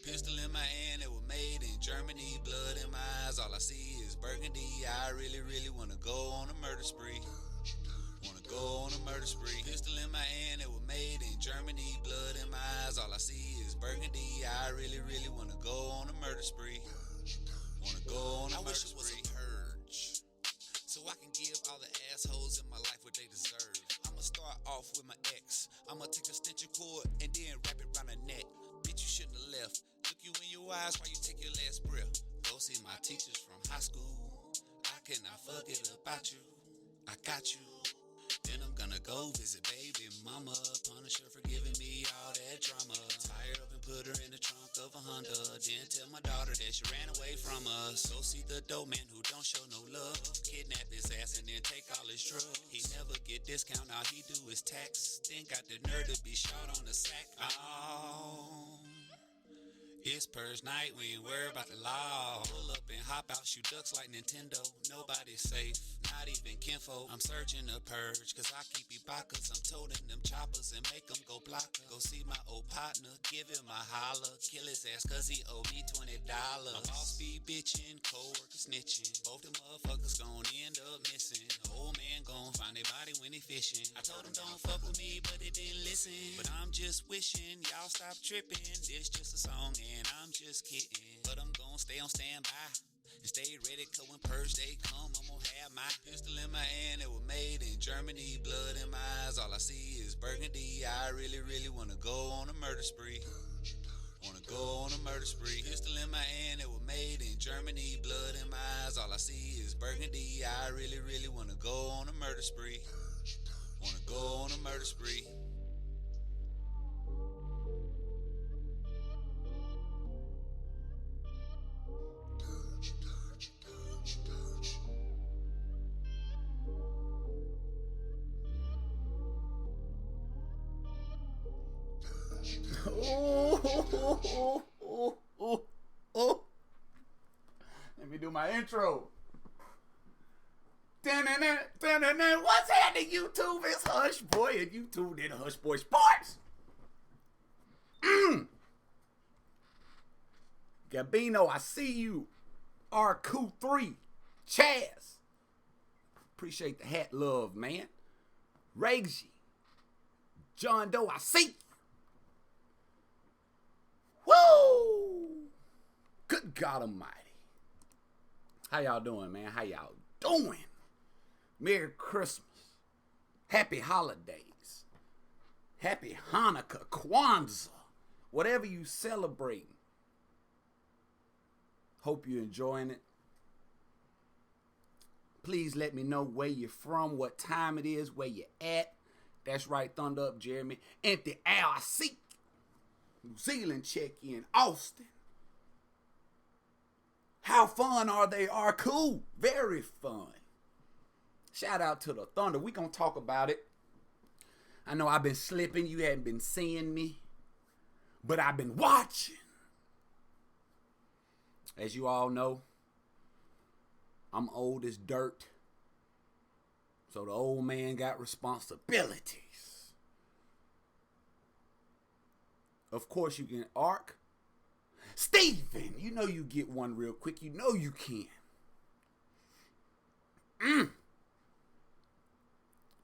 Pistol in my hand, it was made in Germany. Blood in my eyes, all I see is burgundy. I really, really wanna go on a murder spree. Wanna go on a murder spree. Pistol in my hand, it was made in Germany. Blood in my eyes, all I see is burgundy. I really, really wanna go on a murder spree. Wanna go on a murder spree. I wish it was a purge, so I can give all the assholes in my life what they deserve. I'ma start off with my ex. I'ma take a stitcher cord and then wrap it around her neck. Bitch, you shouldn't have left. Look you in your eyes while you take your last breath. Go see my teachers from high school. I cannot forget about you. I got you. Then I'm gonna go visit baby mama. Punish her for giving me all that drama. Tie her up and put her in the trunk of a Honda. Then tell my daughter that she ran away from us. So see the dope man who don't show no love. Kidnap his ass and then take all his drugs. He never get discount, all he do is tax. Then got the nerve to be shot on the sack. Oh, it's purge night, we ain't worried about the law. Pull up and hop out, shoot ducks like Nintendo. Nobody's safe, not even kinfolk. I'm searching the purge, cause I keep Ibakas. I'm toting them choppers and make them go blocker. Go see my old partner, give him a holler. Kill his ass cause he owe me $20. My boss be bitching, co-worker snitching. Both them motherfuckers gon' end up missing. The old man gon' find their body when he fishing. I told him don't fuck with me, but they didn't listen. But I'm just wishing y'all stop tripping. This just a song and I'm just kidding. But I'm gon' stay on standby and stay ready, cause when purge day come, I'm gon' have my pistol in my hand. It was made in Germany. Blood in my eyes, all I see is burgundy. I really, really wanna go on a murder spree. Wanna go on a murder spree. Pistol in my hand, it was made in Germany. Blood in my eyes, all I see is burgundy. I really, really wanna go on a murder spree. Wanna go on a murder spree. Oh. Let me do my intro. What's happening, YouTube? It's Hush Boy, and you tuned in to Hush Boy Sports. Gabino, I see you. RQ3, Chaz. Appreciate the hat love, man. Reggie, John Doe, I see you. Woo! Good God Almighty. How y'all doing, man? How y'all doing? Merry Christmas. Happy holidays. Happy Hanukkah, Kwanzaa. Whatever you celebrating. Hope you're enjoying it. Please let me know where you're from, what time it is, where you're at. That's right, Thunder Up, Jeremy. Empty Al, I see. New Zealand check-in, Austin. How fun are they? Are cool. Very fun. Shout out to the Thunder. We gonna talk about it. I know I've been slipping. You hadn't been seeing me. But I've been watching. As you all know, I'm old as dirt. So the old man got responsibilities. Of course, you can arc. Steven, you know you get one real quick. You know you can.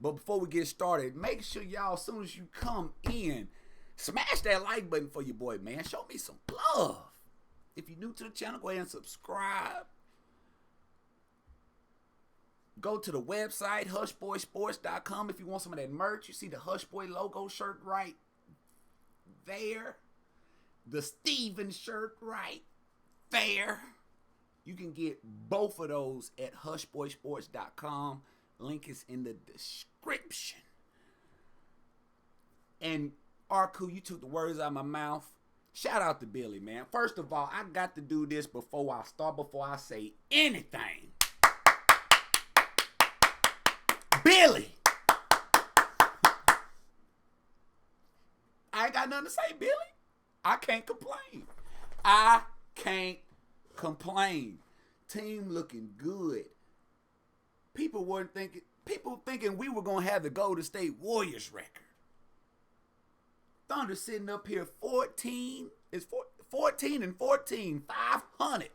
But before we get started, make sure y'all, as soon as you come in, smash that like button for your boy, man. Show me some love. If you're new to the channel, go ahead and subscribe. Go to the website, hushboysports.com, if you want some of that merch. You see the Hush Boy logo shirt right there. The Steven shirt right there. You can get both of those at hushboysports.com. Link is in the description. And Arku, you took the words out of my mouth. Shout out to Billy, man. First of all, I got to do this before I start, before I say anything. Billy, I ain't got nothing to say, Billy. I can't complain. I can't complain. Team looking good. People thinking we were going to have the Golden State Warriors record. Thunder sitting up here 14 and 14, 500.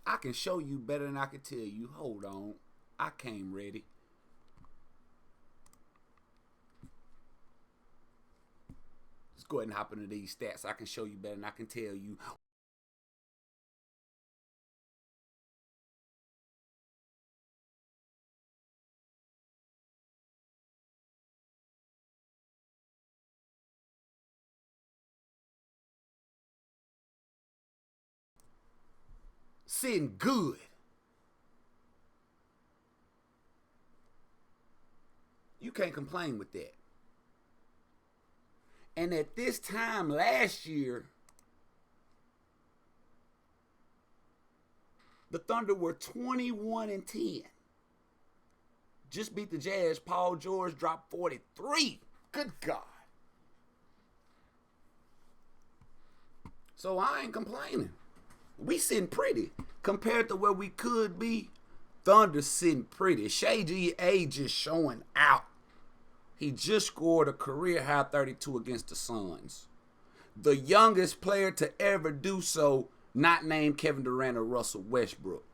I can show you better than I can tell you. Hold on. I came ready. Let's go ahead and hop into these stats. I can show you better than I can tell you. Sitting good. You can't complain with that. And at this time last year, the Thunder were 21 and 10. Just beat the Jazz. Paul George dropped 43. Good God. So I ain't complaining. We sitting pretty. Compared to where we could be, Thunder sitting pretty. Shea G.A. just showing out. He just scored a career high 32 against the Suns. The youngest player to ever do so, not named Kevin Durant or Russell Westbrook.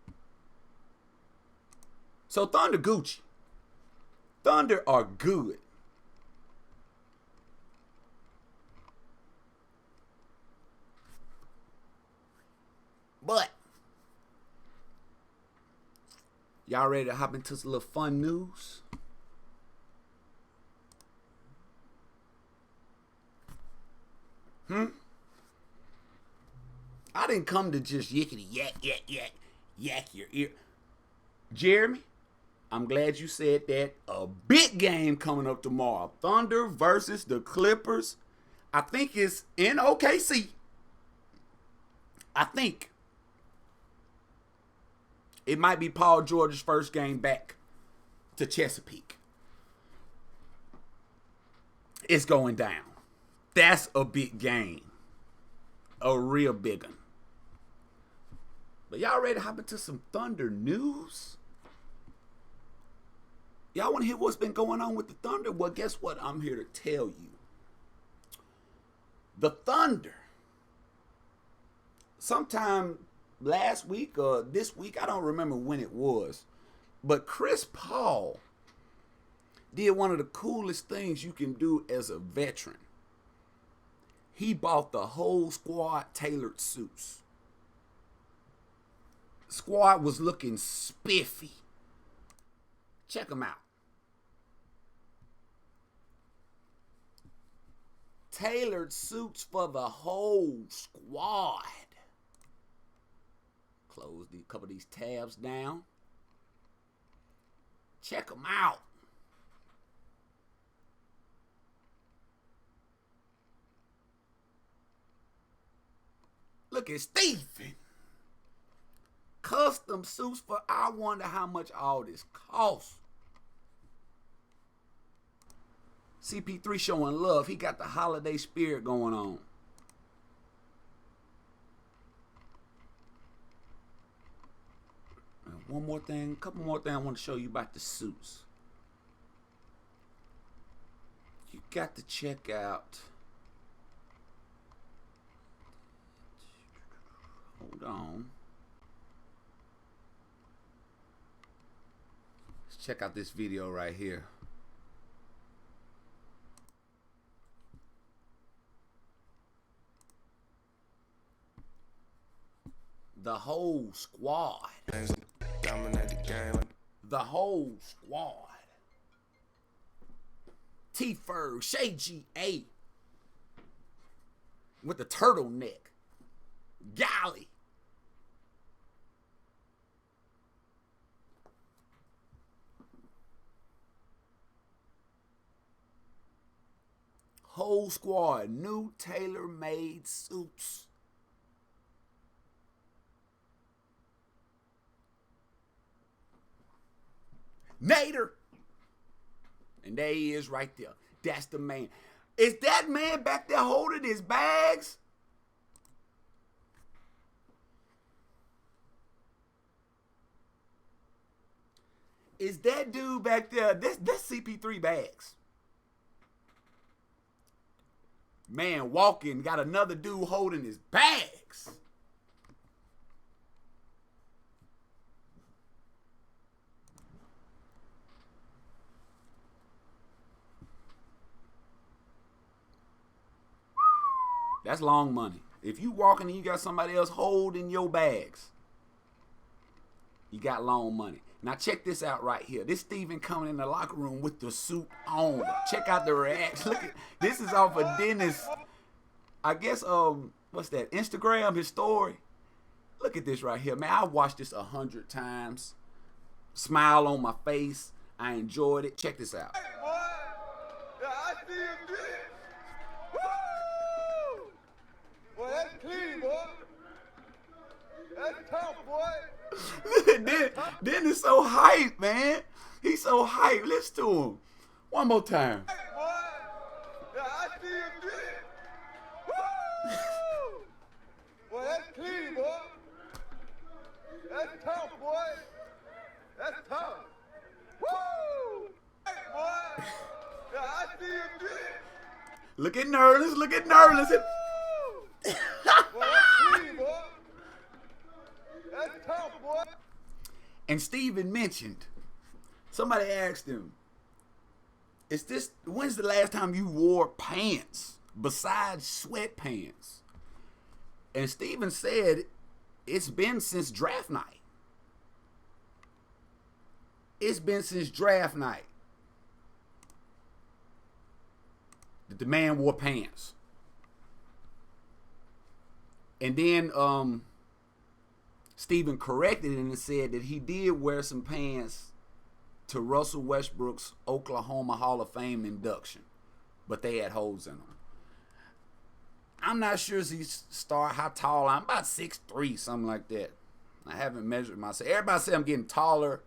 So Thunder Gucci. Thunder are good. But y'all ready to hop into some little fun news? I didn't come to just yickety yak your ear. Jeremy, I'm glad you said that. A big game coming up tomorrow. Thunder versus the Clippers. I think it's in OKC. I think. It might be Paul George's first game back to Chesapeake. It's going down. That's a big game. A real big one. But y'all ready to hop into some Thunder news? Y'all want to hear what's been going on with the Thunder? Well, guess what? I'm here to tell you. The Thunder, sometime last week or this week, I don't remember when it was, but Chris Paul did one of the coolest things you can do as a veteran. He bought the whole squad tailored suits. Squad was looking spiffy. Check them out. Tailored suits for the whole squad. Close a couple of these tabs down. Check them out. Look at Stephen. Custom suits for, I wonder how much all this costs. CP3 showing love. He got the holiday spirit going on. One more thing, a couple more things I want to show you about the suits. You got to check out. Hold on. Let's check out this video right here. The whole squad. The whole squad. T-Ferg, Shea G.A. with the turtleneck. Golly. Whole squad, new tailor-made suits. Nader. And there he is right there. That's the man. Is that man back there holding his bags? Is that dude back there? That's CP3 bags. Man walking, got another dude holding his bags. That's long money. If you walking and you got somebody else holding your bags, you got long money. Now check this out right here. This Steven coming in the locker room with the suit on. Check out the reaction. Look at this is off of Dennis. I guess what's that? Instagram, his story. Look at this right here, man. I watched this 100 times. Smile on my face. I enjoyed it. Check this out. Hey, boy. Yeah, I see him do it. Woo! Boy, that's clean, boy. That's tough, boy. then it's so hype, man. He's so hype. Listen to him. One more time. Hey, boy. Yeah, I see him do it. Woo! Boy, that's clean, boy. That's tough, boy. That's tough. Woo! Hey, boy. Yeah, I see him do it. Look at Nerlens. Look at Nerlens. Boy, that's clean, boy. That's tough, boy. And Steven mentioned, somebody asked him, when's the last time you wore pants besides sweatpants? And Steven said, it's been since draft night. It's been since draft night that the man wore pants. And then Steven corrected it and said that he did wear some pants to Russell Westbrook's Oklahoma Hall of Fame induction, but they had holes in them. I'm not sure how tall I'm about 6'3", something like that. I haven't measured myself. Everybody say I'm getting taller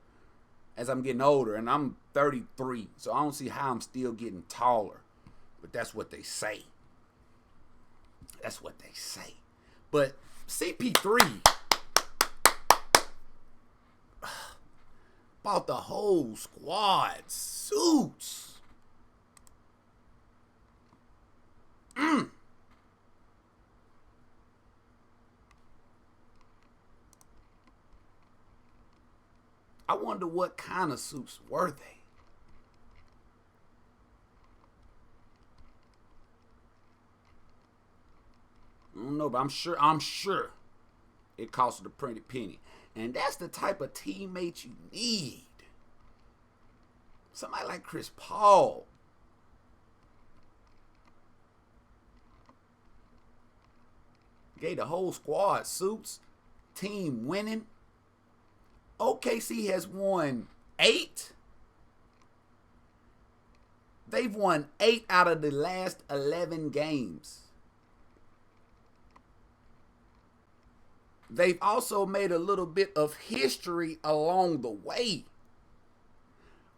as I'm getting older, and I'm 33, so I don't see how I'm still getting taller. But that's what they say. That's what they say. But CP3 bought the whole squad suits. I wonder what kind of suits were they? I don't know, but I'm sure it cost a pretty penny. And that's the type of teammate you need. Somebody like Chris Paul. Gave the whole squad suits. Team winning. OKC has won 8. They've won 8 out of the last 11 games. They've also made a little bit of history along the way.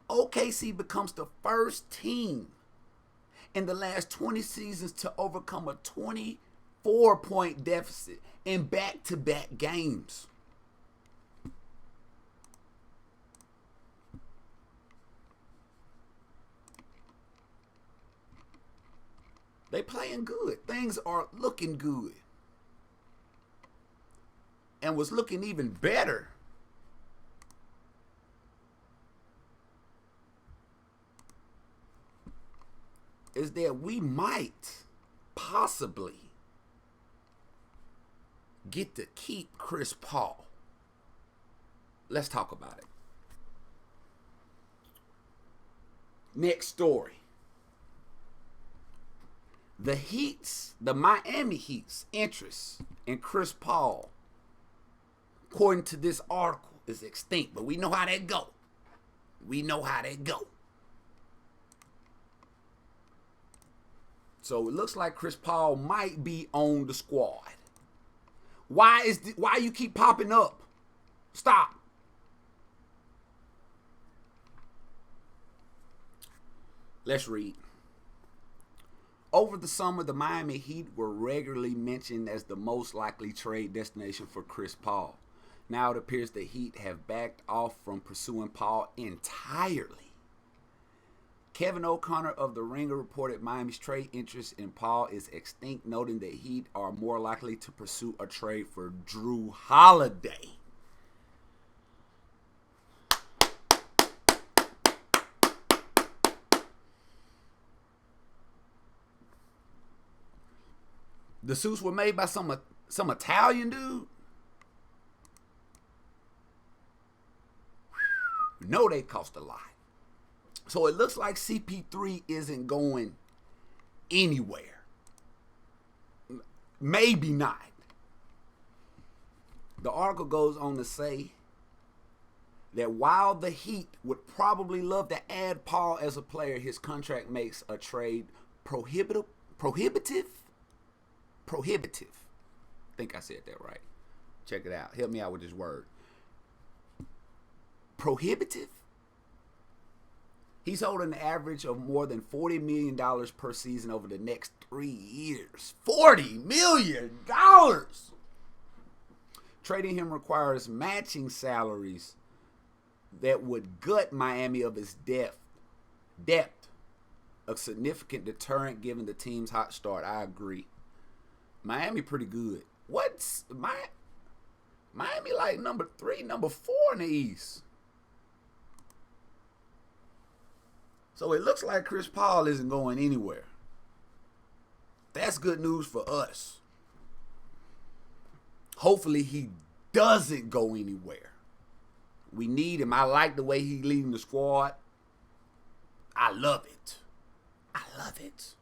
OKC becomes the first team in the last 20 seasons to overcome a 24-point deficit in back-to-back games. They playing good. Things are looking good. And was looking even better is that we might possibly get to keep Chris Paul. Let's talk about it. Next story. The Miami Heat's interest in Chris Paul, according to this article, is extinct. But we know how that go. We know how that go. So it looks like Chris Paul might be on the squad. Why you keep popping up? Stop. Let's read. Over the summer, the Miami Heat were regularly mentioned as the most likely trade destination for Chris Paul. Now it appears the Heat have backed off from pursuing Paul entirely. Kevin O'Connor of The Ringer reported Miami's trade interest in Paul is extinct, noting the Heat are more likely to pursue a trade for Drew Holiday. The suits were made by some Italian dude. No, they cost a lot. So it looks like CP3 isn't going anywhere. Maybe not. The article goes on to say that while the Heat would probably love to add Paul as a player, his contract makes a trade prohibitive. I think I said that right. Check it out. Help me out with this word. Prohibitive? He's holding an average of more than $40 million per season over the next 3 years. $40 million! Trading him requires matching salaries that would gut Miami of its depth. A significant deterrent given the team's hot start. I agree. Miami pretty good. What's Miami like number 3, number 4 in the East? So it looks like Chris Paul isn't going anywhere. That's good news for us. Hopefully he doesn't go anywhere. We need him. I like the way he's leading the squad. I love it. I love it.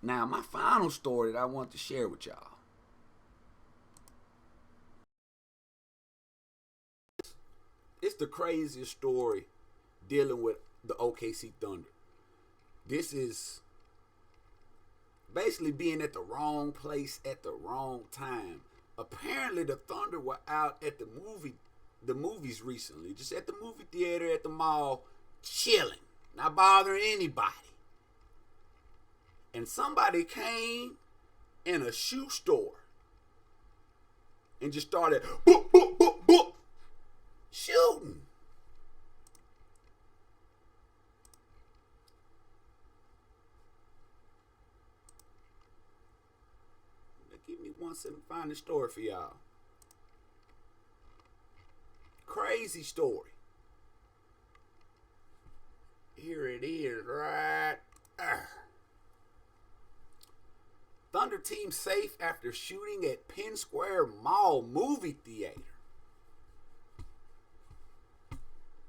Now, my final story that I want to share with y'all. It's the craziest story dealing with the OKC Thunder. This is basically being at the wrong place at the wrong time. Apparently, the Thunder were out at the movies recently, just at the movie theater at the mall, chilling, not bothering anybody. And somebody came in a shoe store and just started boop, boop, boop, boop, shooting. Give me 1 second to find the story for y'all. Crazy story. Here it is, right there. Thunder team safe after shooting at Penn Square Mall movie theater.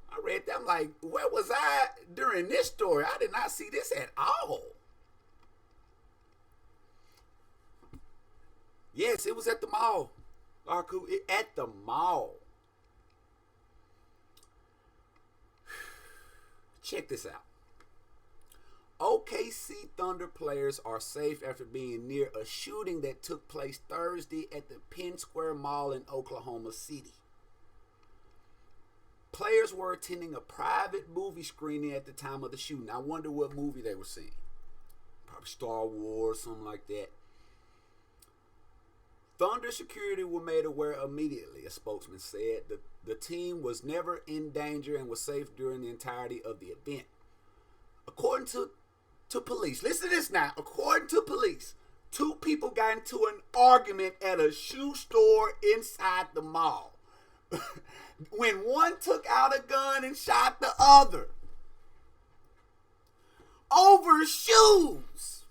I read that. I'm like, where was I during this story? I did not see this at all. Yes, it was at the mall. At the mall. Check this out. OKC Thunder players are safe after being near a shooting that took place Thursday at the Penn Square Mall in Oklahoma City. Players were attending a private movie screening at the time of the shooting. I wonder what movie they were seeing. Probably Star Wars, something like that. Thunder security were made aware immediately, a spokesman said. The team was never in danger and was safe during the entirety of the event. According to police, listen to this now. According to police, 2 people got into an argument at a shoe store inside the mall. When one took out a gun and shot the other over shoes.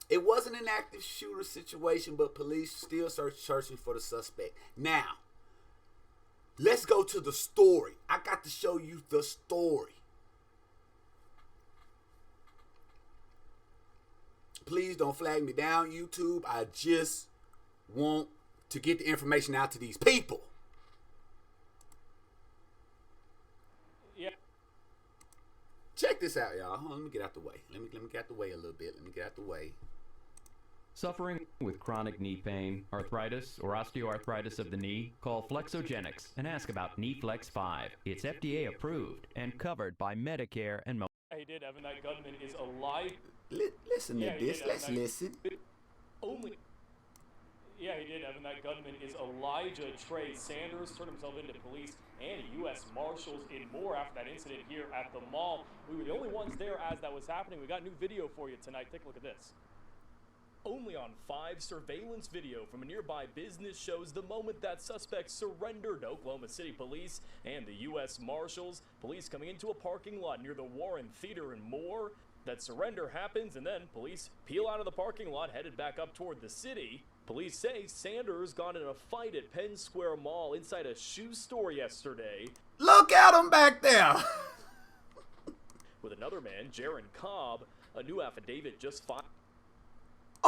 It wasn't an active shooter situation, but police still searching for the suspect. Now, let's go to the story. I got to show you the story. Please don't flag me down, YouTube. I just want to get the information out to these people. Yeah. Check this out, y'all. Hold on, let me get out the way. Let me get out the way a little bit. Let me get out the way. Suffering with chronic knee pain, arthritis, or osteoarthritis of the knee? Call Flexogenics and ask about Knee Flex 5. It's FDA approved and covered by Medicare and most. He did, Evan. That gunman is alive. Listen to this. Let's listen. Only. Yeah, he did, Evan. That gunman is Elijah Trey Sanders. Turned himself into police and U.S. Marshals in more after that incident here at the mall. We were the only ones there as that was happening. We got new video for you tonight. Take a look at this. Only on 5, surveillance video from a nearby business shows the moment that suspect surrendered to Oklahoma City police and the U.S. Marshals. Police coming into a parking lot near the Warren Theater and more. That surrender happens, and then police peel out of the parking lot, headed back up toward the city. Police say Sanders got in a fight at Penn Square Mall inside a shoe store yesterday. Look at him back there. With another man, Jaron Cobb. A new affidavit just filed.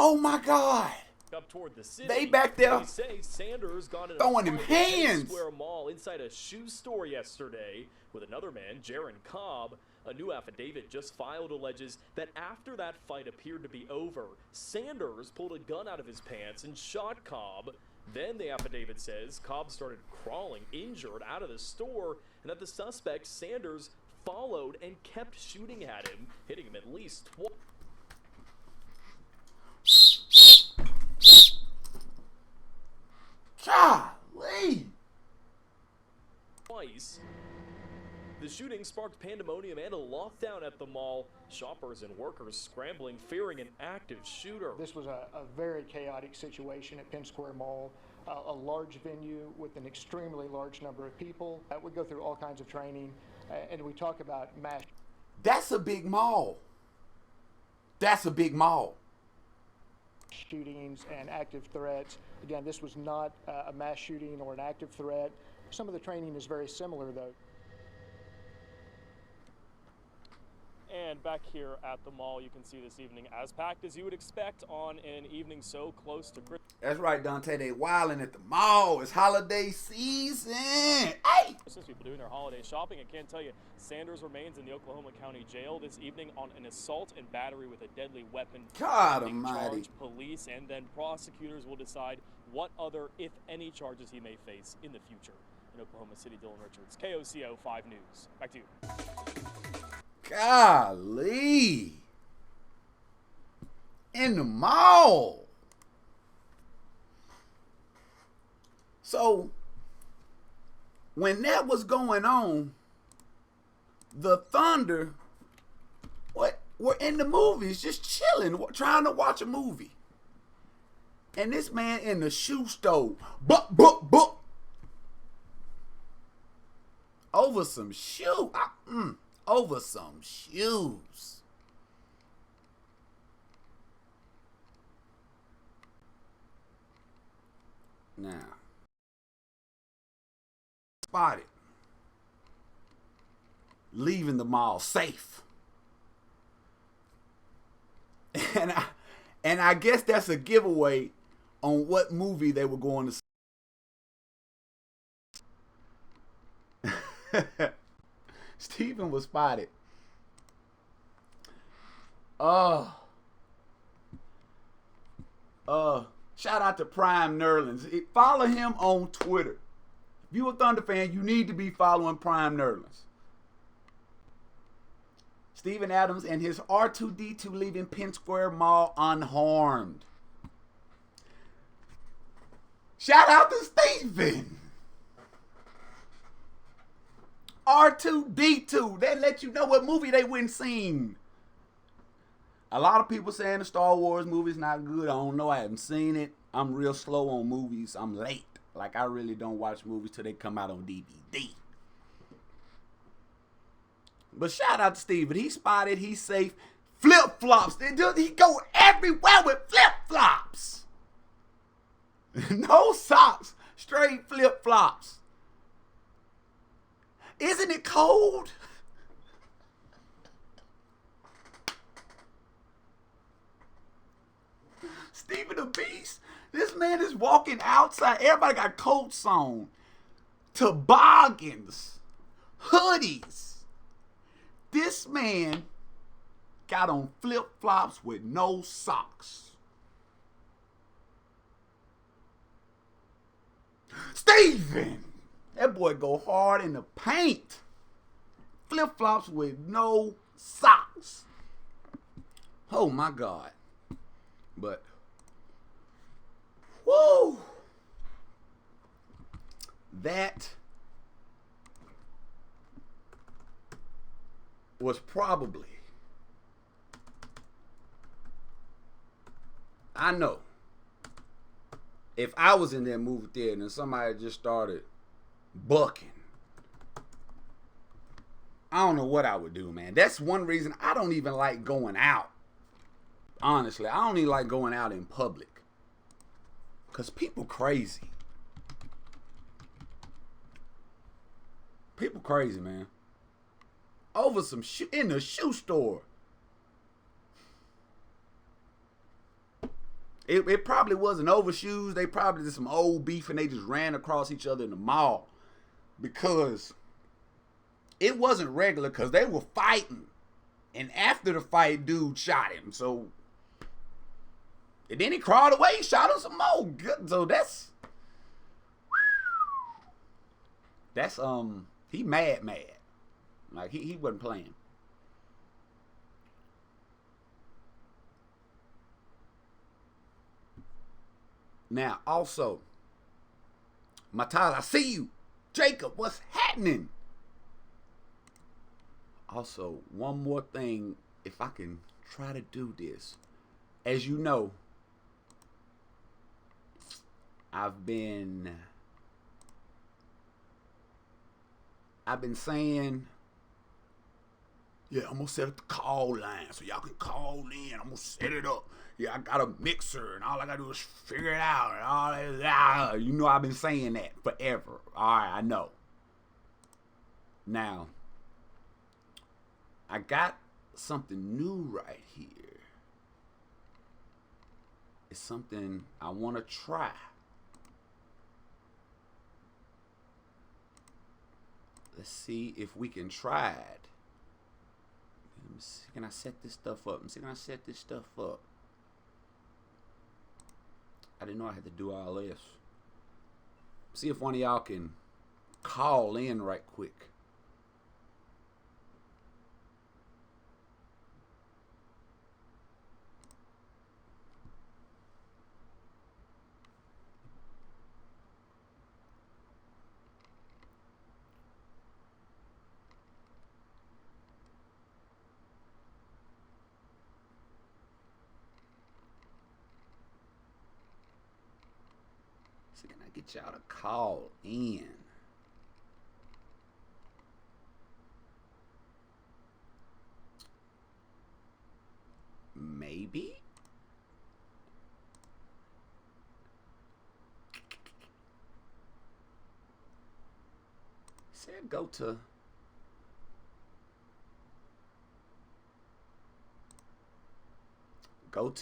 Oh my God. Up toward the city. They back there They say Sanders got in a throwing fight them at Penn hands. Square Mall inside a shoe store yesterday with another man, Jaron Cobb. A new affidavit just filed alleges that after that fight appeared to be over, Sanders pulled a gun out of his pants and shot Cobb. Then the affidavit says Cobb started crawling injured out of the store, and that the suspect, Sanders, followed and kept shooting at him, hitting him at least twice. The shooting sparked pandemonium and a lockdown at the mall. Shoppers and workers scrambling, fearing an active shooter. This was a very chaotic situation at Penn Square Mall, a large venue with an extremely large number of people. We go through all kinds of training, and we talk about mass. That's a big mall. That's a big mall. Shootings and active threats. Again, this was not a mass shooting or an active threat. Some of the training is very similar, though. And back here at the mall, you can see this evening as packed as you would expect on an evening so close to Christmas. That's right, Dante. They wilding at the mall. It's holiday season. Hey! People doing their holiday shopping. I can't tell you, Sanders remains in the Oklahoma County Jail this evening on an assault and battery with a deadly weapon. God Pending almighty. charge. Police and then prosecutors will decide what other, if any, charges he may face in the future. In Oklahoma City, Dylan Richards, KOCO 5 News. Back to you. Golly. In the mall. So, when that was going on, the Thunder were in the movies, just chilling, trying to watch a movie. And this man in the shoe store, over some shoe. Over some shoes. Now, spotted leaving the mall safe. And I guess that's a giveaway on what movie they were going to see. Steven was spotted. Shout out to Prime Nerlens. Follow him on Twitter. If you're a Thunder fan, you need to be following Prime Nerlens. Steven Adams and his R2-D2 leaving Penn Square Mall unharmed. Shout out to Steven. R2-D2. They let you know what movie they went and seen. A lot of people saying the Star Wars movie's not good. I don't know. I haven't seen it. I'm real slow on movies. I'm late. Like, I really don't watch movies till they come out on DVD. But shout out to Steven. He's spotted. He's safe. Flip-flops. He go everywhere with flip-flops. No socks. Straight flip-flops. Isn't it cold? Steven the Beast. This man is walking outside. Everybody got coats on. Toboggans. Hoodies. This man got on flip-flops with no socks. Steven! That boy go hard in the paint. Flip-flops with no socks. Oh, my God. But, whoo! That was probably, I know, if I was in that movie theater and somebody just started bucking, I don't know what I would do, man. That's one reason I don't even like going out. Honestly, I don't even like going out in public. Because people crazy. People crazy, man. Over some shoe in the shoe store. It probably wasn't over shoes. They probably did some old beef and they just ran across each other in the mall. Because it wasn't regular because they were fighting. And after the fight, dude shot him. So, and then he crawled away, shot him some more. So that's he mad. Like he wasn't playing. Now, also, Matal, I see you. Jacob, what's happening? Also, one more thing, if I can try to do this. As you know, I've been saying, yeah, I'm gonna set up the call line so y'all can call in. I'm gonna set it up. Yeah, I got a mixer and all I gotta do is figure it out and all that. You know I've been saying that forever. Alright, I know. Now, I got something new right here. It's something I wanna try. Let's see if we can try it. Let me see, can I set this stuff up? I didn't know I had to do all this. See if one of y'all can call in right quick. So can I get y'all to call in? Maybe? Said go to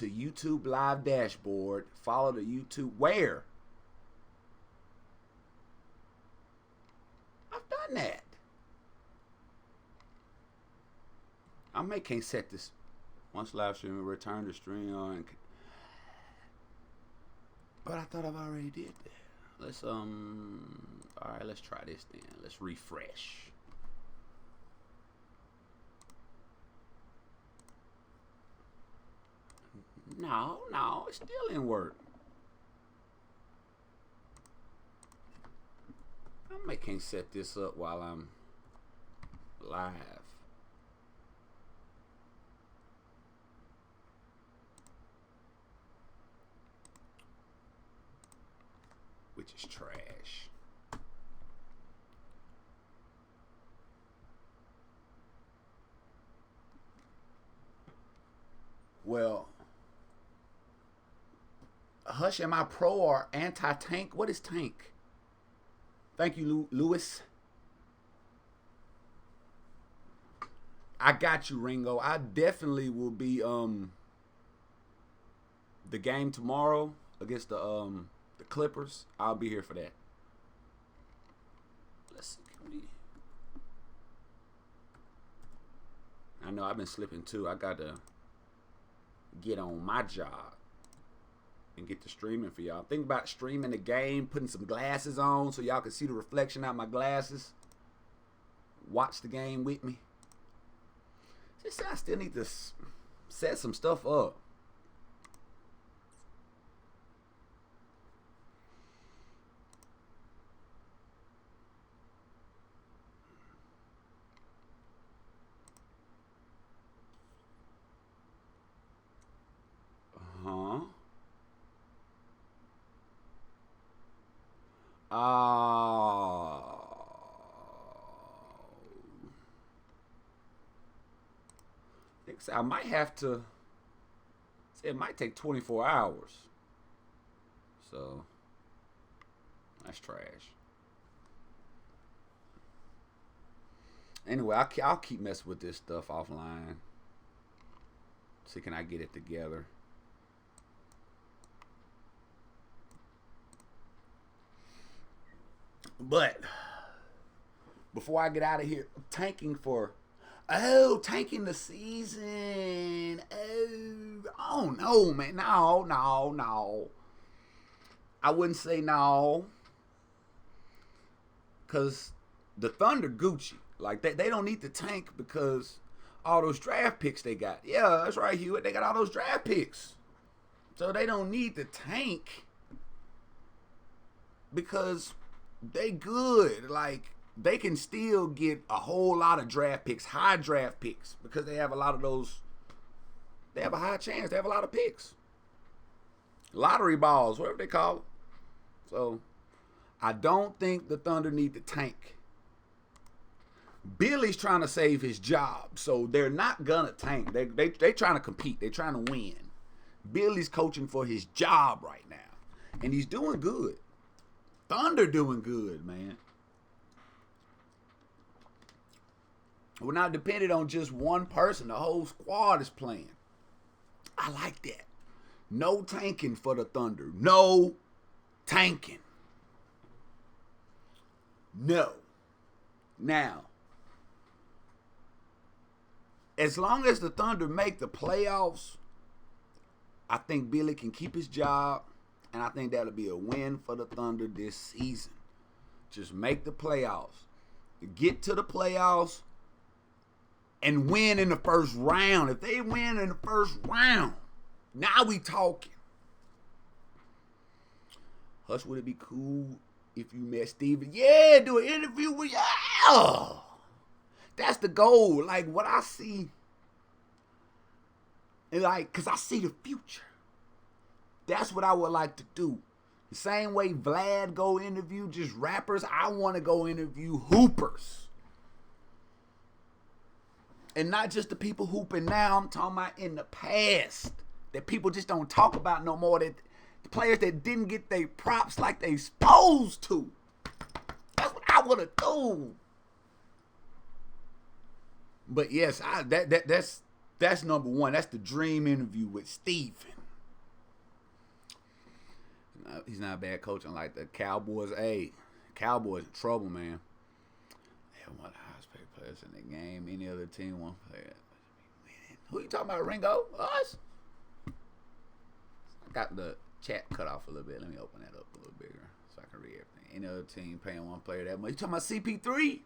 YouTube live dashboard. Follow the YouTube. Where? I've done that. I can't set this. Once live stream, return to stream on. But I thought I've already did that. Let's all right, let's try this then. Let's refresh. No, it still didn't work. I can't set this up while I'm live. Which is trash. Well, Hush, am I pro or anti-tank? What is tank? Thank you, Lewis. I got you, Ringo. I definitely will be the game tomorrow against the Clippers. I'll be here for that. Let's see. I know I've been slipping too. I got to get on my job. and get the streaming for y'all. Think about streaming the game, putting some glasses on so y'all can see the reflection out my glasses. Watch the game with me. Just I still need to set some stuff up. I might have to. It might take 24 hours. So that's trash. Anyway, I'll keep messing with this stuff offline. See, can I get it together? But before I get out of here, tanking the season. Oh no, man. No. I wouldn't say no. Because the Thunder Gucci. Like, they don't need to tank because all those draft picks they got. Yeah, that's right, Hewitt. They got all those draft picks. So they don't need to tank because they good. Like, they can still get a whole lot of draft picks, high draft picks, because they have a lot of those. They have a high chance. They have a lot of picks. Lottery balls, whatever they call it. So, I don't think the Thunder need to tank. Billy's trying to save his job, so they're not gonna tank. They trying to compete. They're trying to win. Billy's coaching for his job right now, and he's doing good. Thunder doing good, man. We're not dependent on just one person. The whole squad is playing. I like that. No tanking for the Thunder. No tanking. No. Now, as long as the Thunder make the playoffs, I think Billy can keep his job, and I think that'll be a win for the Thunder this season. Just make the playoffs. Get to the playoffs and win in the first round. If they win in the first round, now we talking. Hush, would it be cool if you met Steven? Yeah, do an interview with you. Yeah. That's the goal. Like, what I see, like, because I see the future. That's what I would like to do. The same way Vlad go interview just rappers, I want to go interview hoopers. And not just the people hooping now. I'm talking about in the past. That people just don't talk about no more. That the players that didn't get their props like they supposed to. That's what I want to do. But yes, that's number one. That's the dream interview with Steven. He's not a bad coach. Like the Cowboys. Hey, Cowboys in trouble, man. They have one of the highest paid players in the game. Any other team won't play it. Who you talking about, Ringo? Us? I got the chat cut off a little bit. Let me open that up a little bigger so I can read everything. Any other team paying one player that much? You talking about CP3?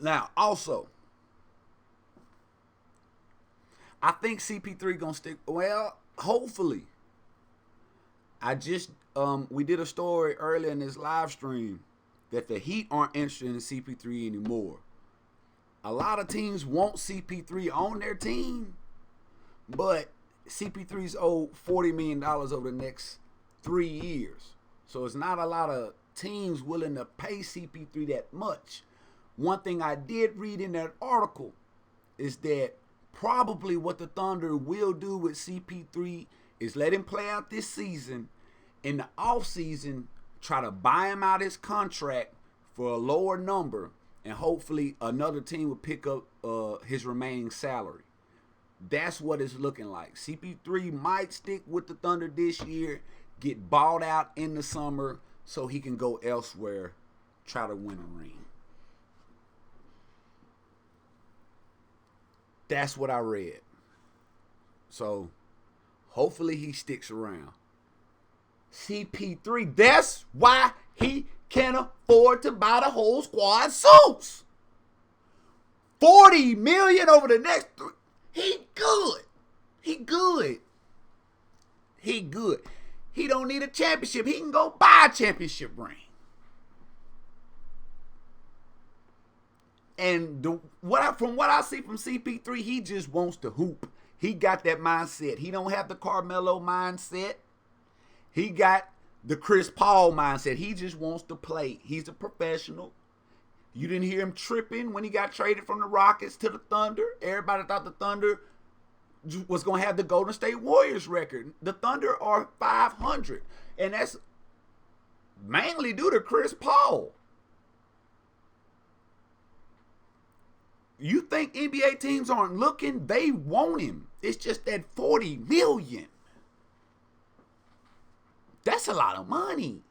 Now, also, I think CP3 gonna stick. Well, hopefully. I just we did a story earlier in this live stream that the Heat aren't interested in CP3 anymore. A lot of teams want CP3 on their team, but CP3's owed $40 million over the next 3 years. So it's not a lot of teams willing to pay CP3 that much. One thing I did read in that article is that probably what the Thunder will do with CP3 is let him play out this season. In the offseason, try to buy him out his contract for a lower number, and hopefully another team will pick up his remaining salary. That's what it's looking like. CP3 might stick with the Thunder this year, get bought out in the summer so he can go elsewhere, try to win a ring. That's what I read. So hopefully he sticks around. CP3, that's why he can't afford to buy the whole squad suits. $40 million over the next 3. He good. He good. He good. He don't need a championship. He can go buy a championship ring. And from what I see from CP3, he just wants to hoop. He got that mindset. He don't have the Carmelo mindset. He got the Chris Paul mindset. He just wants to play. He's a professional. You didn't hear him tripping when he got traded from the Rockets to the Thunder. Everybody thought the Thunder was going to have the Golden State Warriors record. The Thunder are 500. And that's mainly due to Chris Paul. You think NBA teams aren't looking? They want him. It's just that $40 million. That's a lot of money.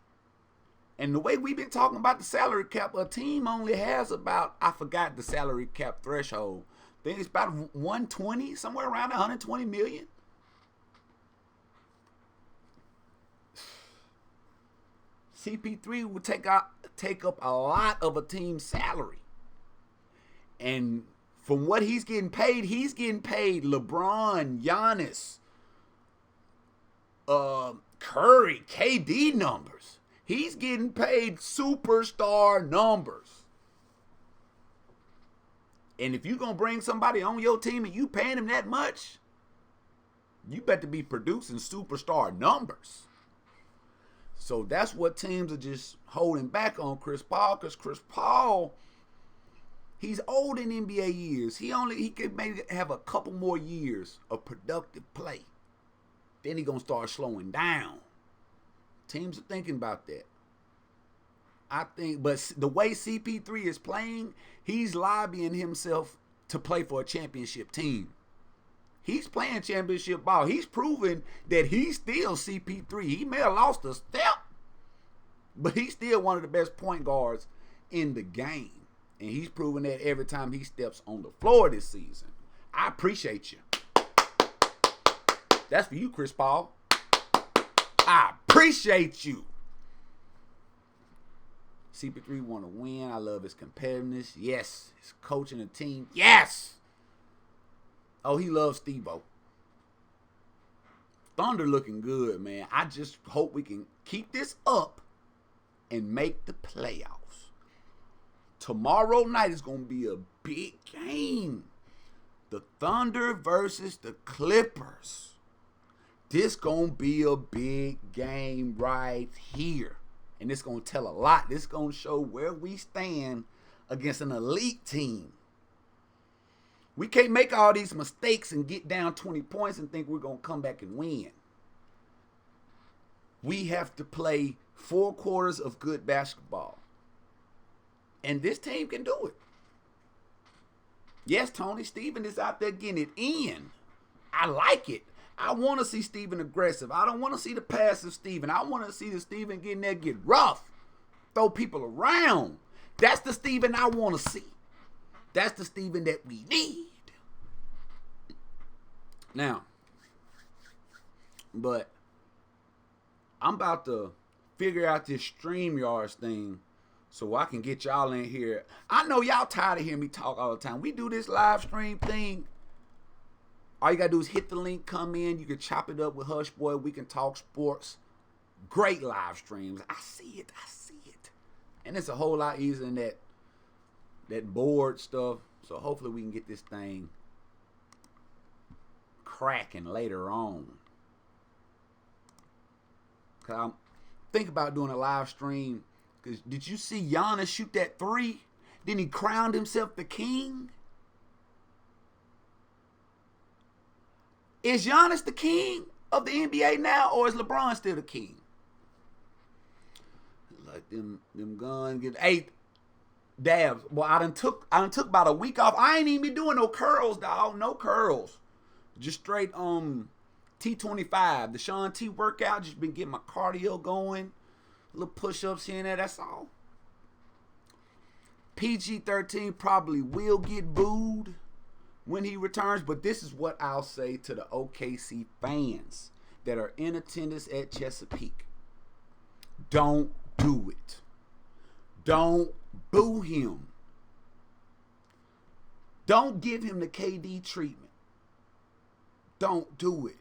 And the way we've been talking about the salary cap, a team only has about, I forgot the salary cap threshold. I think it's about 120, somewhere around 120 million. CP3 would take up a lot of a team's salary. And from what he's getting paid LeBron, Giannis, Curry, KD numbers. He's getting paid superstar numbers. And if you're going to bring somebody on your team and you paying him that much, you better be producing superstar numbers. So that's what teams are just holding back on Chris Paul, because Chris Paul, he's old in NBA years. He could maybe have a couple more years of productive play. Then he's going to start slowing down. Teams are thinking about that. I think, but the way CP3 is playing, he's lobbying himself to play for a championship team. He's playing championship ball. He's proven that he's still CP3. He may have lost a step, but he's still one of the best point guards in the game. And he's proven that every time he steps on the floor this season. I appreciate you. That's for you, Chris Paul. I appreciate you. CP3 want to win. I love his competitiveness. Yes. His coaching the team. Yes. Oh, he loves Steve-O. Thunder looking good, man. I just hope we can keep this up and make the playoffs. Tomorrow night is going to be a big game. The Thunder versus the Clippers. This going to be a big game right here. And it's going to tell a lot. This is going to show where we stand against an elite team. We can't make all these mistakes and get down 20 points and think we're going to come back and win. We have to play 4 quarters of good basketball. And this team can do it. Yes, Tony, Steven is out there getting it in. I like it. I want to see Steven aggressive. I don't want to see the passive Steven. I want to see the Steven getting there, get rough, throw people around. That's the Steven I want to see. That's the Steven that we need. Now, but I'm about to figure out this StreamYards thing so I can get y'all in here. I know y'all tired of hearing me talk all the time. We do this live stream thing. All you got to do is hit the link, come in. You can chop it up with Hushboy. We can talk sports. Great live streams. I see it. And it's a whole lot easier than that board stuff. So hopefully we can get this thing cracking later on. Cause I'm thinking about doing a live stream. Cause did you see Giannis shoot that 3? Then he crowned himself the king. Is Giannis the king of the NBA now, or is LeBron still the king? Like them guns get 8 dabs. Well, I done took about a week off. I ain't even be doing no curls, dog. No curls. Just straight T25. The Sean T workout. Just been getting my cardio going. Little push-ups here and there. That's all. PG-13 probably will get booed. when he returns. But this is what I'll say to the OKC fans that are in attendance at Chesapeake. Don't do it. Don't boo him. Don't give him the KD treatment. Don't do it.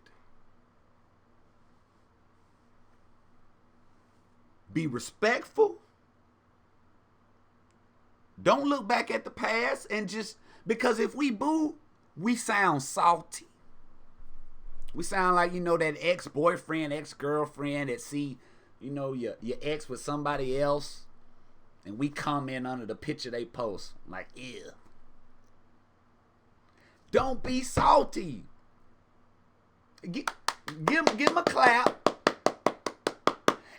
Be respectful. Don't look back at the past and just, because if we boo, we sound salty. We sound like, that ex-boyfriend, ex-girlfriend that see, your ex with somebody else, and we comment under the picture they post. Like, ew. Don't be salty. Give him a clap.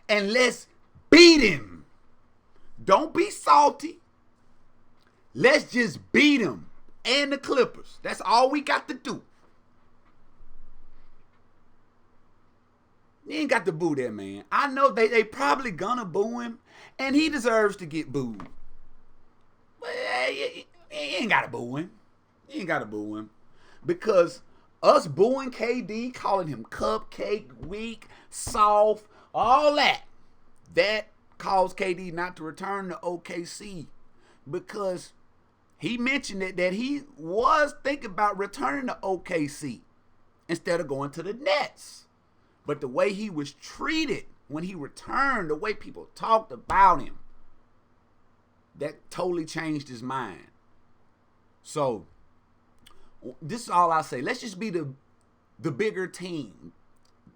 And let's beat him. Don't be salty. Let's just beat him and the Clippers. That's all we got to do. You ain't got to boo that man. I know they probably gonna boo him, and he deserves to get booed. But you ain't got to boo him. You ain't got to boo him. Because us booing KD, calling him cupcake, weak, soft, all that caused KD not to return to OKC. Because he mentioned that he was thinking about returning to OKC instead of going to the Nets. But the way he was treated when he returned, the way people talked about him, that totally changed his mind. So, this is all I say. Let's just be the bigger team.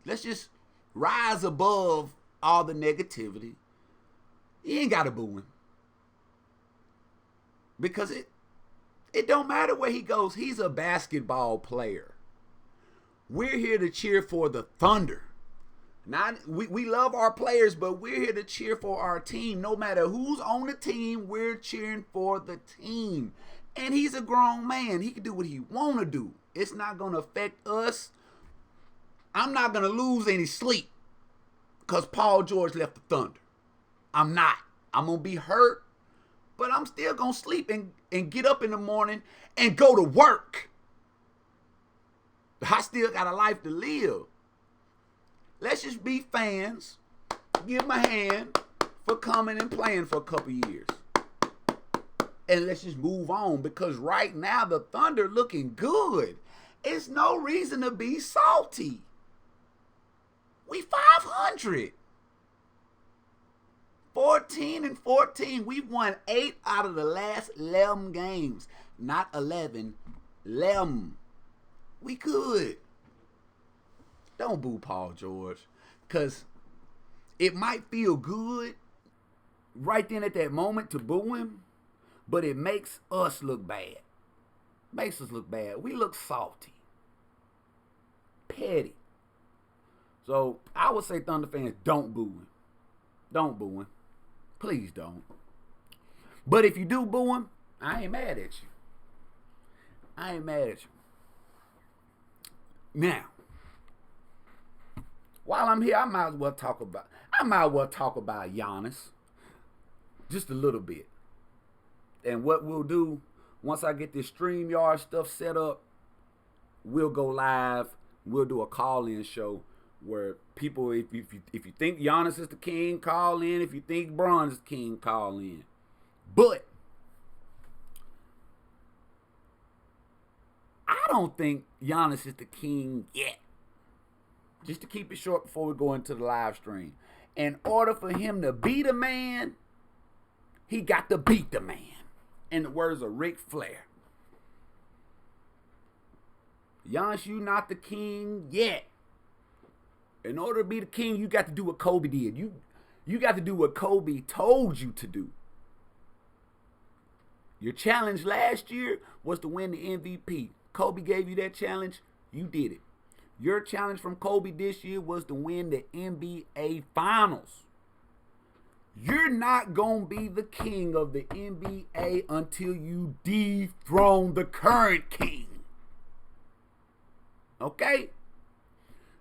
Let's just rise above all the negativity. You ain't got to boo him. Because it don't matter where he goes. He's a basketball player. We're here to cheer for the Thunder. We love our players, but we're here to cheer for our team. No matter who's on the team, we're cheering for the team. And he's a grown man. He can do what he want to do. It's not going to affect us. I'm not going to lose any sleep because Paul George left the Thunder. I'm not. I'm going to be hurt, but I'm still going to sleep and get up in the morning and go to work. I still got a life to live. Let's just be fans. Give him a hand for coming and playing for a couple years. And let's just move on, because right now the Thunder looking good. It's no reason to be salty. We 500. 14-14. We've won 8 out of the last 11 games. Not 11. 11. We good. Don't boo Paul George, because it might feel good right then at that moment to boo him, but it makes us look bad. Makes us look bad. We look salty. Petty. So I would say, Thunder fans, don't boo him. Don't boo him. Please don't. But if you do boo him, I ain't mad at you. I ain't mad at you. Now, while I'm here, I might as well talk about Giannis just a little bit. And what we'll do, once I get this StreamYard stuff set up, we'll go live. We'll do a call-in show where people, if you think Giannis is the king, call in. If you think Bron is the king, call in. But I don't think Giannis is the king yet. Just to keep it short before we go into the live stream. In order for him to be the man, he got to beat the man. In the words of Ric Flair. Giannis, you not the king yet. In order to be the king, you got to do what Kobe did. You got to do what Kobe told you to do. Your challenge last year was to win the MVP. Kobe gave you that challenge. You did it. Your challenge from Kobe this year was to win the NBA Finals. You're not going to be the king of the NBA until you dethrone the current king. Okay?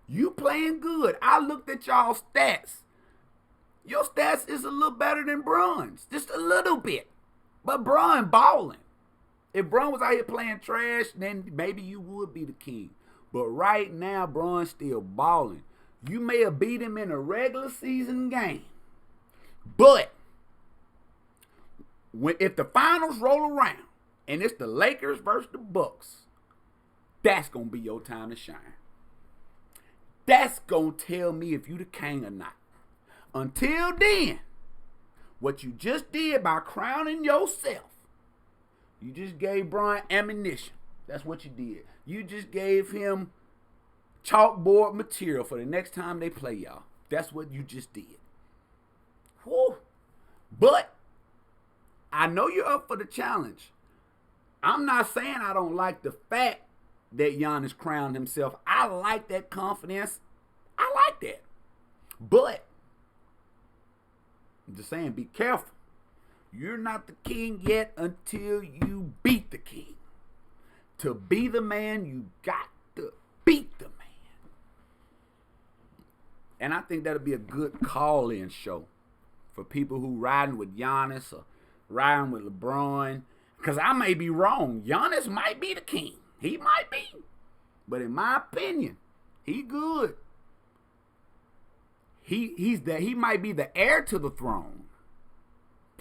You playing good. I looked at y'all stats. Your stats is a little better than Bron's. Just a little bit. But Bron balling. If Bron was out here playing trash, then maybe you would be the king. But right now, Bron's still balling. You may have beat him in a regular season game, but if the finals roll around and it's the Lakers versus the Bucks, that's gonna be your time to shine. That's gonna tell me if you the king or not. Until then, what you just did by crowning yourself, you just gave Bron ammunition. That's what you did. You just gave him chalkboard material for the next time they play y'all. That's what you just did. Whew. But I know you're up for the challenge. I'm not saying I don't like the fact that Giannis crowned himself. I like that confidence. I like that. But I'm just saying, be careful. You're not the king yet until you beat the king. To be the man, you got to beat the man. And I think that'll be a good call-in show for people who riding with Giannis or riding with LeBron. Because I may be wrong. Giannis might be the king. He might be. But in my opinion, he good. He might be the heir to the throne.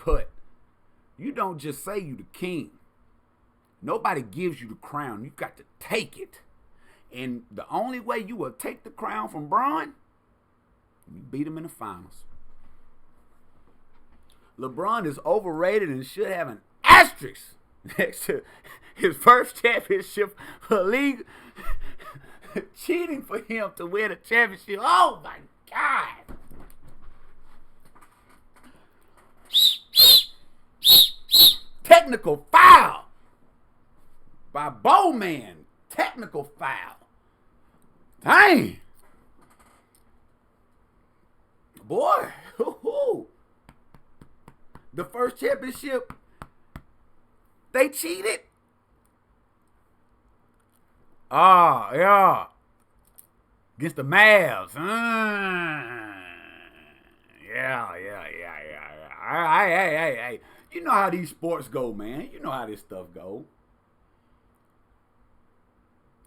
But you don't just say you the king. Nobody gives you the crown. You got to take it. And the only way you will take the crown from Bron, you beat him in the finals. LeBron is overrated and should have an asterisk next to his first championship for league. Cheating for him to win a championship. Oh my God. Technical foul by Bowman. Technical foul. Dang. Boy. The first championship, they cheated. Yeah. Against the Mavs. Yeah. Hey. You know how these sports go, man. You know how this stuff go.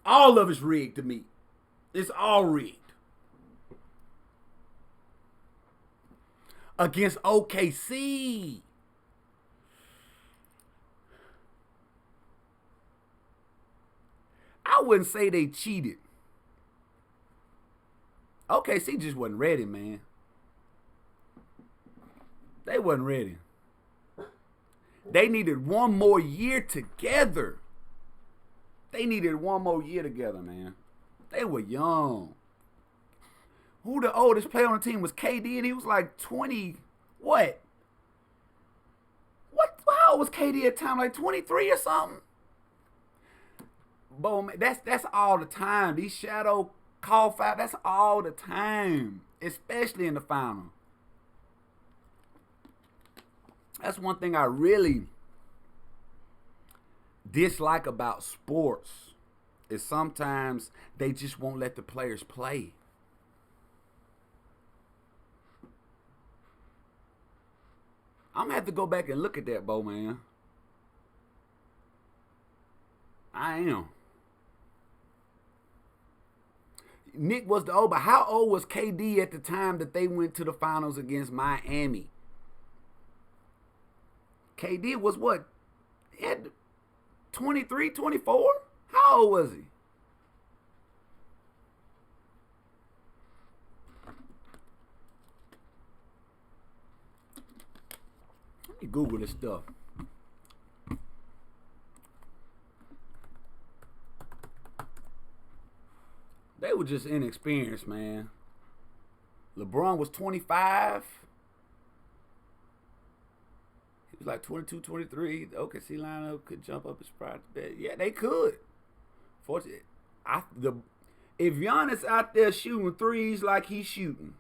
All of it's rigged to me. It's all rigged. Against OKC. I wouldn't say they cheated. OKC just wasn't ready, man. They wasn't ready. They needed one more year together. They needed one more year together, man. They were young. Who the oldest player on the team was KD, and he was like 20. What? How old was KD at the time? Like 23 or something? Boy, man, that's all the time. These shadow call foul, that's all the time, especially in the final. That's one thing I really dislike about sports is sometimes they just won't let the players play. I'm gonna have to go back and look at that, Bo, man. I am. Nick was the old, but how old was KD at the time that they went to the finals against Miami? KD was what? He had 23, 24? How old was he? Let me Google this stuff. They were just inexperienced, man. LeBron was 25. He was like 22, 23. The OKC lineup could jump up his price. Yeah, they could. Fortunately, if Giannis out there shooting threes like he's shooting,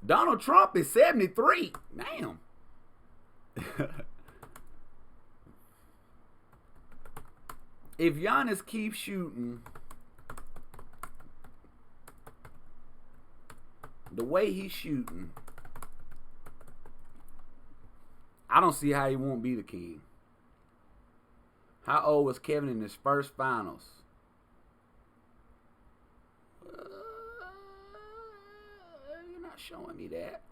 Donald Trump is 73. Damn. If Giannis keeps shooting the way he's shooting, I don't see how he won't be the king. How old was Kevin in his first finals? You're not showing me that.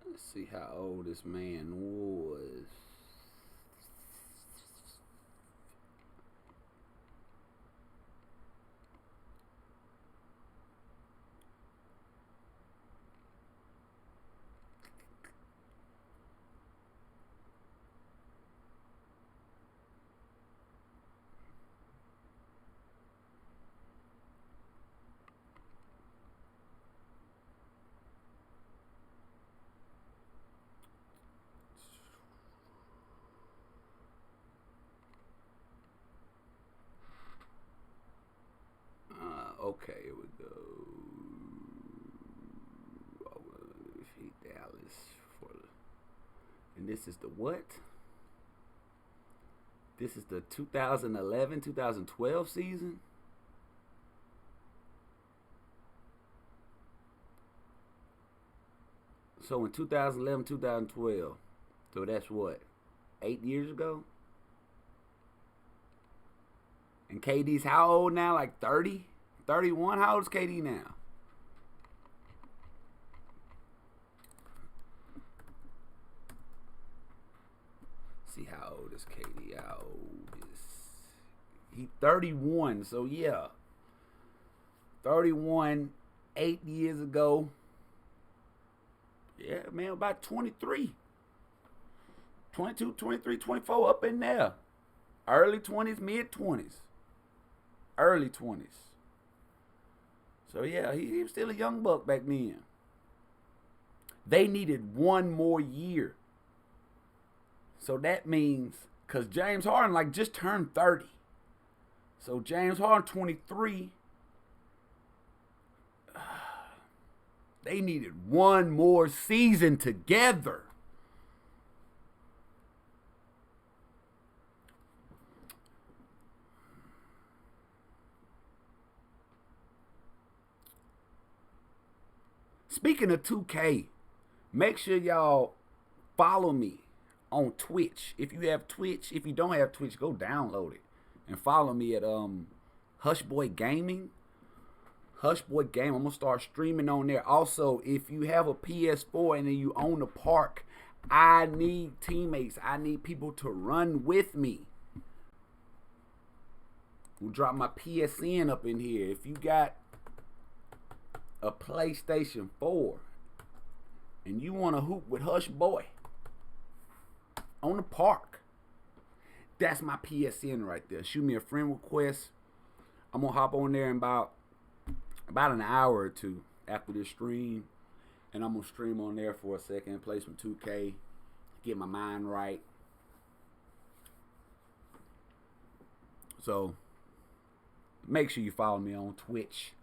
Let's see how old this man was. Okay, here we go. Defeat Dallas for the, and this is the what? This is the 2011-2012 season. So in 2011-2012, so that's what, 8 years ago? And KD's how old now? Like 30? 31? How old is KD now? See how old is KD? How old is he? 31. So yeah, 31, 8 years ago. Yeah, man, about 23, 22, 23, 24, up in there. Early 20s, mid 20s, early 20s. So, yeah, he was still a young buck back then. They needed one more year. So that means, because James Harden, like, just turned 30. So James Harden, 23. They needed one more season together. Speaking of 2K, make sure y'all follow me on Twitch. If you have Twitch, if you don't have Twitch, go download it and follow me at HushBoy Gaming. HushBoy Game. I'm gonna start streaming on there. Also, if you have a PS4 and then you own the park, I need teammates. I need people to run with me. We'll drop my PSN up in here. If you got a PlayStation 4 and you want to hoop with HushBoy on the park, that's my PSN right there. Shoot me a friend request. I'm gonna hop on there in about an hour or two after this stream, and I'm gonna stream on there for a second, play some 2K, get my mind right. So make sure you follow me on Twitch.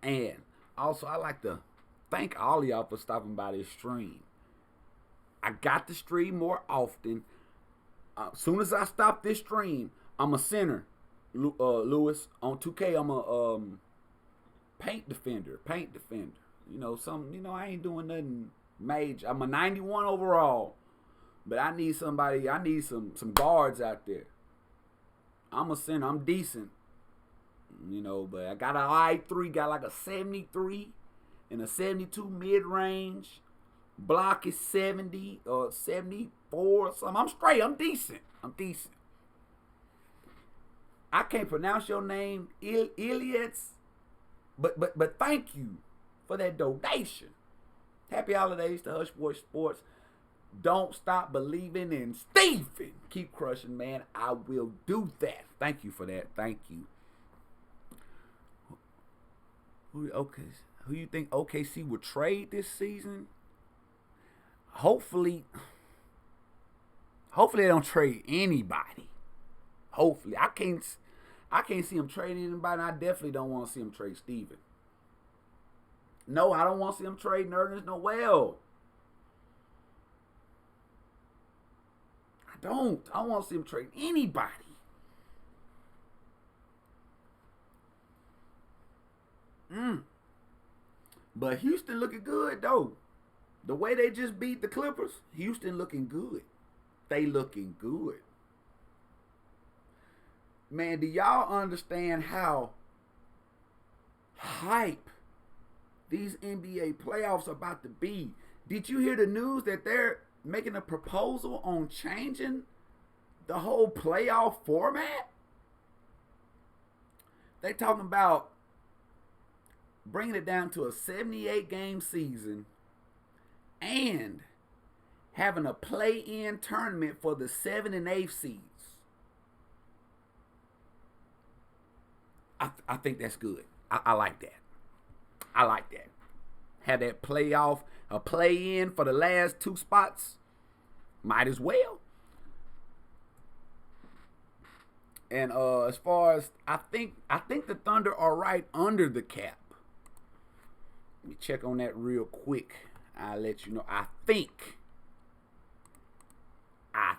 And also, I like to thank all of y'all for stopping by this stream. I got to stream more often. As soon as I stop this stream, I'm a center, Lewis. On 2K, I'm a paint defender. You know, I ain't doing nothing major. I'm a 91 overall, but I need somebody. I need some guards out there. I'm a center. I'm decent. You know, but I got an I3, got like a 73 and a 72 mid-range. Block is 70 or 74 or something. I'm straight. I'm decent. I can't pronounce your name, Ilias, but thank you for that donation. Happy holidays to HushBoy Sports. Don't stop believing in Stephen. Keep crushing, man. I will do that. Thank you for that. Thank you. Who you think OKC would trade this season? Hopefully they don't trade anybody. Hopefully. I can't see them trading anybody, and I definitely don't want to see them trade Steven. No, I don't want to see them trade Nerlens Noel. I don't want to see them trade anybody. But Houston looking good, though. The way they just beat the Clippers, Houston looking good. They looking good. Man, do y'all understand how hype these NBA playoffs are about to be? Did you hear the news that they're making a proposal on changing the whole playoff format? They talking about bringing it down to a 78-game season and having a play-in tournament for the 7th and 8th seeds. I think that's good. I like that. I like that. Have that playoff, a play-in for the last 2 spots. Might as well. And as far as I think the Thunder are right under the cap. Let me check on that real quick. I'll let you know. I think. I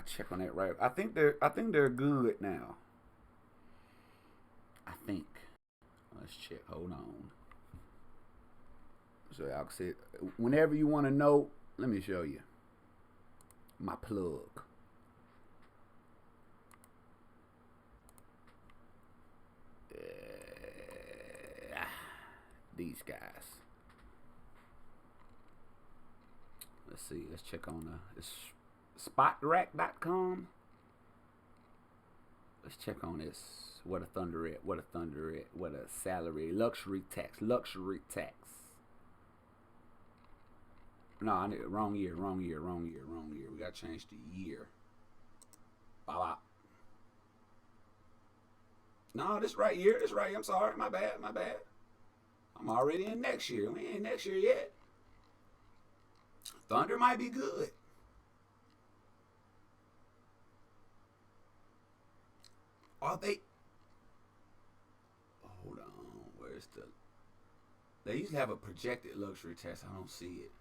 check on that right. I think they're good now. I think. Let's check. Hold on. So I'll say, whenever you want to know, let me show you my plug. These guys. Let's see. Let's check on it's spotrack.com. Let's check on this. What a Thunder at. What a salary. Luxury tax. No, wrong year. We got to change the year. Blah. No, this right year. I'm sorry. My bad. I'm already in next year. We ain't next year yet. Thunder might be good. Are they? Hold on. Where's the? They usually have a projected luxury tax. I don't see it.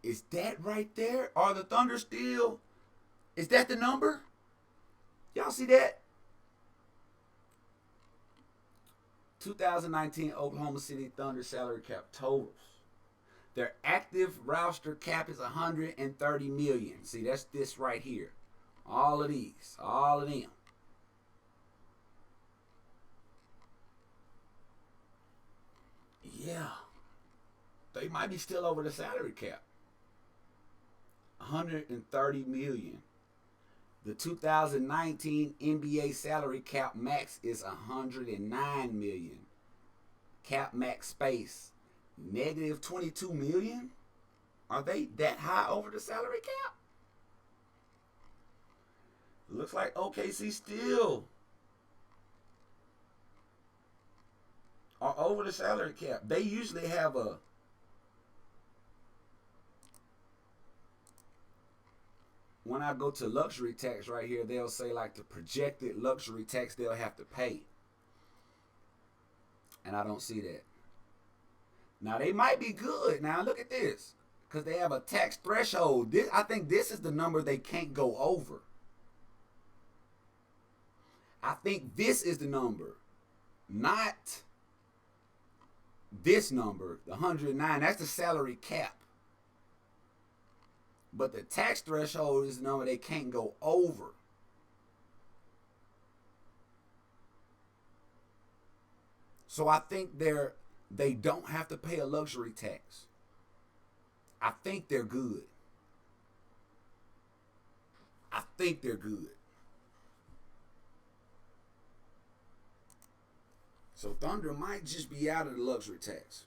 Is that right there? Are the Thunder still? Is that the number? Y'all see that? 2019 Oklahoma City Thunder salary cap totals. Their active roster cap is $130 million. See, that's this right here. All of these. All of them. Yeah. They might be still over the salary cap. $130 million. The 2019 NBA salary cap max is $109 million. Cap max space negative $22 million. Are they that high over the salary cap? Looks like OKC still are over the salary cap. They usually have a when I go to luxury tax right here, they'll say like the projected luxury tax they'll have to pay. And I don't see that. Now, they might be good. Now, look at this. Because they have a tax threshold. I think this is the number they can't go over. I think this is the number. Not this number, the 109. That's the salary cap. But the tax threshold is the number they can't go over. So I think they don't have to pay a luxury tax. I think they're good. So Thunder might just be out of the luxury tax.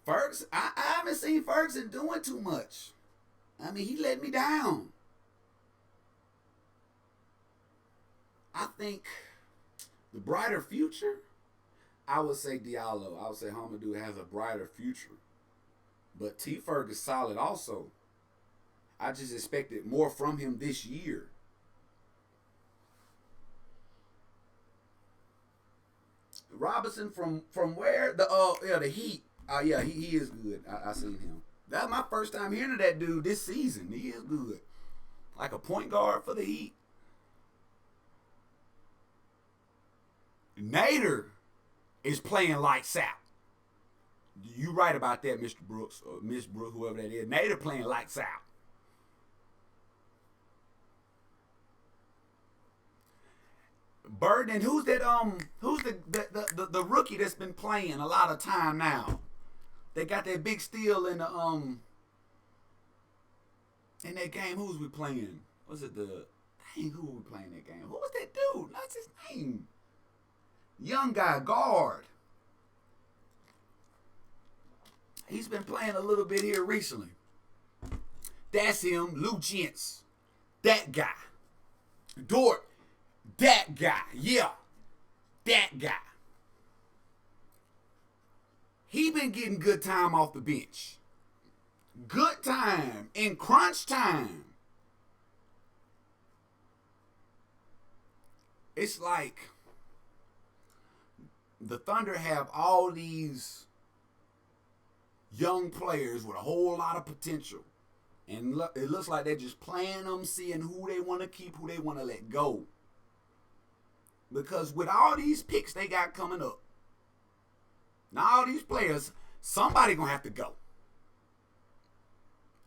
Ferguson, I haven't seen Ferguson doing too much. I mean, he let me down. I think the brighter future, I would say Diallo. I would say Hamidou has a brighter future. But T. Ferg is solid also. I just expected more from him this year. Robinson from where? The Heat. Yeah, he is good. I seen him. That's my first time hearing of that dude this season. He is good. Like a point guard for the Heat. Nader is playing lights out. You right about that, Mr. Brooks, or Miss Brooks, whoever that is. Nader playing lights out. Burden, who's that? Who's the rookie that's been playing a lot of time now? They got that big steal in the in that game. Who's we playing? Was it the? Dang, who were we playing that game? Who was that dude? What's his name? Young guy, guard. He's been playing a little bit here recently. That's him, Lou Gents. That guy. Dort. That guy. Yeah. That guy. He been getting good time off the bench. Good time. In crunch time. It's like the Thunder have all these young players with a whole lot of potential. And it looks like they're just playing them, seeing who they want to keep, who they want to let go. Because with all these picks they got coming up, now all these players, somebody going to have to go.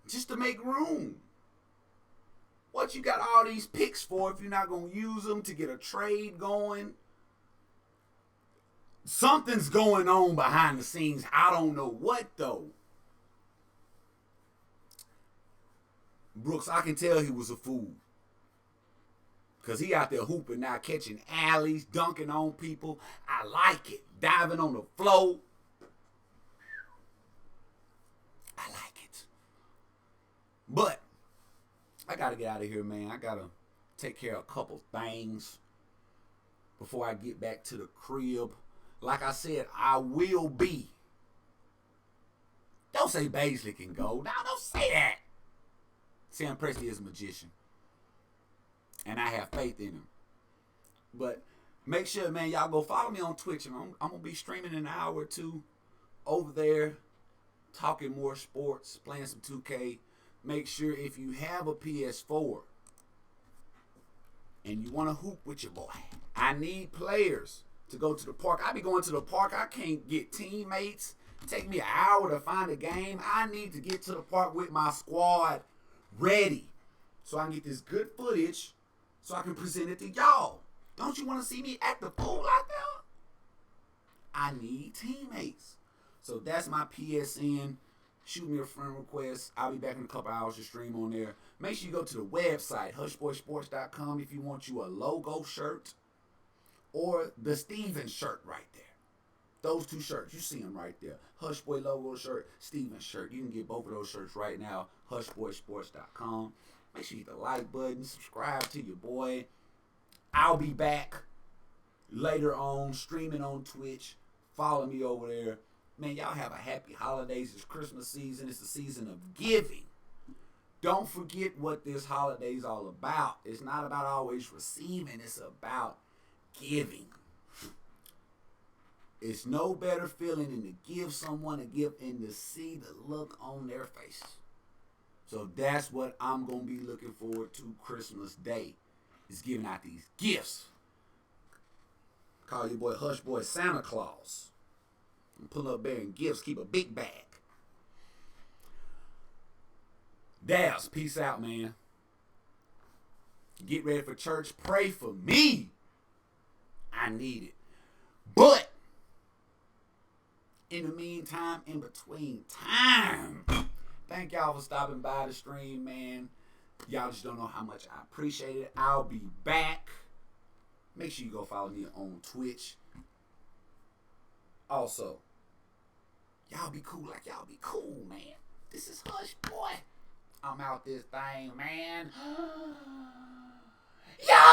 Just to make room. What you got all these picks for if you're not going to use them to get a trade going? Something's going on behind the scenes. I don't know what, though. Brooks, I can tell he was a fool. Because he out there hooping now, catching alleys, dunking on people. I like it. Diving on the floor. I like it. But I got to get out of here, man. I got to take care of a couple things before I get back to the crib. Like I said, I will be. Don't say Baisley can go. Now, don't say that. Sam Presti is a magician. And I have faith in him. But make sure, man, y'all go follow me on Twitch. And I'm going to be streaming in an hour or two over there, talking more sports, playing some 2K. Make sure if you have a PS4 and you want to hoop with your boy, I need players to go to the park. I be going to the park. I can't get teammates. Take me an hour to find a game. I need to get to the park with my squad ready so I can get this good footage so I can present it to y'all. Don't you want to see me act the fool out there? I need teammates. So that's my PSN. Shoot me a friend request. I'll be back in a couple hours to stream on there. Make sure you go to the website, hushboysports.com, if you want you a logo shirt or the Steven shirt right there. Those two shirts, you see them right there. Hushboy logo shirt, Steven shirt. You can get both of those shirts right now, hushboysports.com. Make sure you hit the like button, subscribe to your boy. I'll be back later on, streaming on Twitch. Follow me over there. Man, y'all have a happy holidays. It's Christmas season. It's the season of giving. Don't forget what this holiday is all about. It's not about always receiving. It's about giving. It's no better feeling than to give someone a gift and to see the look on their faces. So that's what I'm going to be looking forward to Christmas Day, is giving out these gifts. Call your boy Hush Boy Santa Claus. And pull up bearing gifts, keep a big bag. Daz, peace out, man. Get ready for church. Pray for me. I need it. But in the meantime, in between time, thank y'all for stopping by the stream, man. Y'all just don't know how much I appreciate it. I'll be back. Make sure you go follow me on Twitch. Also, y'all be cool like y'all be cool, man. This is Hush Boy. I'm out this thing, man. Y'all